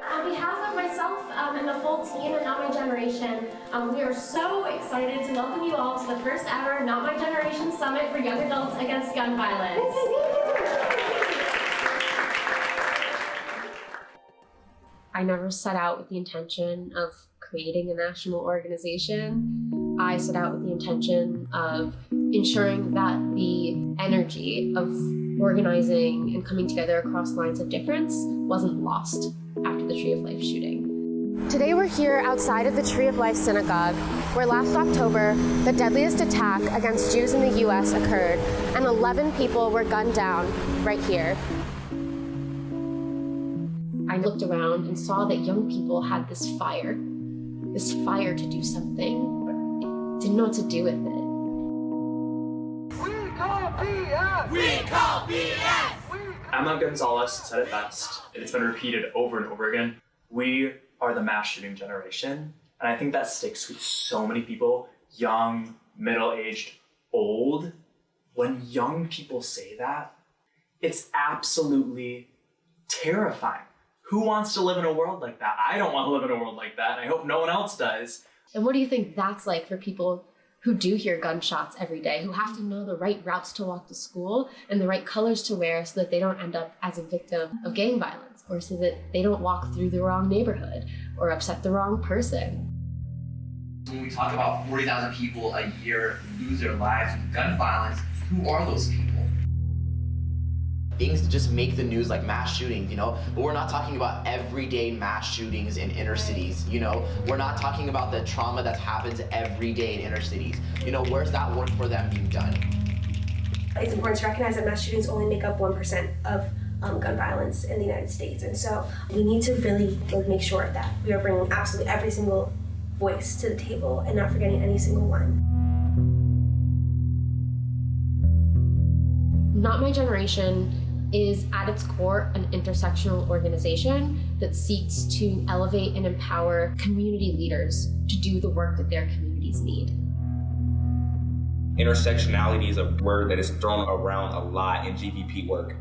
On behalf of myself and the full team at Not My Generation, we are so excited to welcome you all to the first ever Not My Generation Summit for Young Adults Against Gun Violence. I never set out with the intention of creating a national organization. I set out with the intention of ensuring that the energy of organizing and coming together across lines of difference wasn't lost after the Tree of Life shooting. Today we're here outside of the Tree of Life Synagogue, where last October, the deadliest attack against Jews in the US occurred, and 11 people were gunned down right here. I looked around and saw that young people had this fire to do something, but didn't know what to do with it. We call BS! We call BS! Emma Gonzalez said it best, and it's been repeated over and over again. We are the mass shooting generation, and I think that sticks with so many people, young, middle-aged, old. When young people say that, it's absolutely terrifying. Who wants to live in a world like that? I don't want to live in a world like that, and I hope no one else does. And what do you think that's like for people who do hear gunshots every day, who have to know the right routes to walk to school and the right colors to wear so that they don't end up as a victim of gang violence, or so that they don't walk through the wrong neighborhood or upset the wrong person? When we talk about 40,000 people a year lose their lives with gun violence, who are those people? Things just make the news, like mass shootings, but we're not talking about everyday mass shootings in inner cities, We're not talking about the trauma that happens every day in inner cities. Where's that work for them being done? It's important to recognize that mass shootings only make up 1% of gun violence in the United States. And so we need to really make sure that we are bringing absolutely every single voice to the table and not forgetting any single one. Not My Generation is at its core an intersectional organization that seeks to elevate and empower community leaders to do the work that their communities need. Intersectionality is a word that is thrown around a lot in GVP work,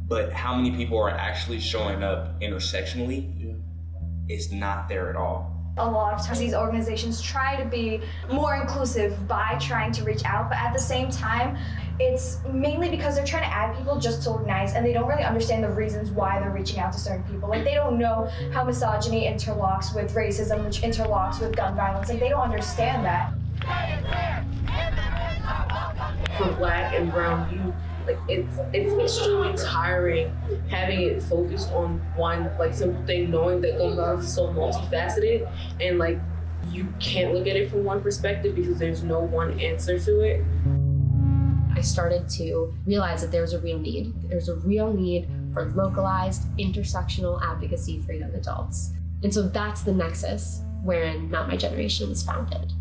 but how many people are actually showing up intersectionally is not there at all. A lot of times these organizations try to be more inclusive by trying to reach out, but at the same time, it's mainly because they're trying to add people just to look nice, and they don't really understand the reasons why they're reaching out to certain people. Like, they don't know how misogyny interlocks with racism, which interlocks with gun violence. Like, they don't understand that. For Black and brown youth, it's extremely tiring having it focused on one simple thing, knowing that gun violence is so multifaceted, and you can't look at it from one perspective because there's no one answer to it. I started to realize that there was a real need. There's a real need for localized, intersectional advocacy for young adults. And so that's the nexus wherein Not My Generation was founded.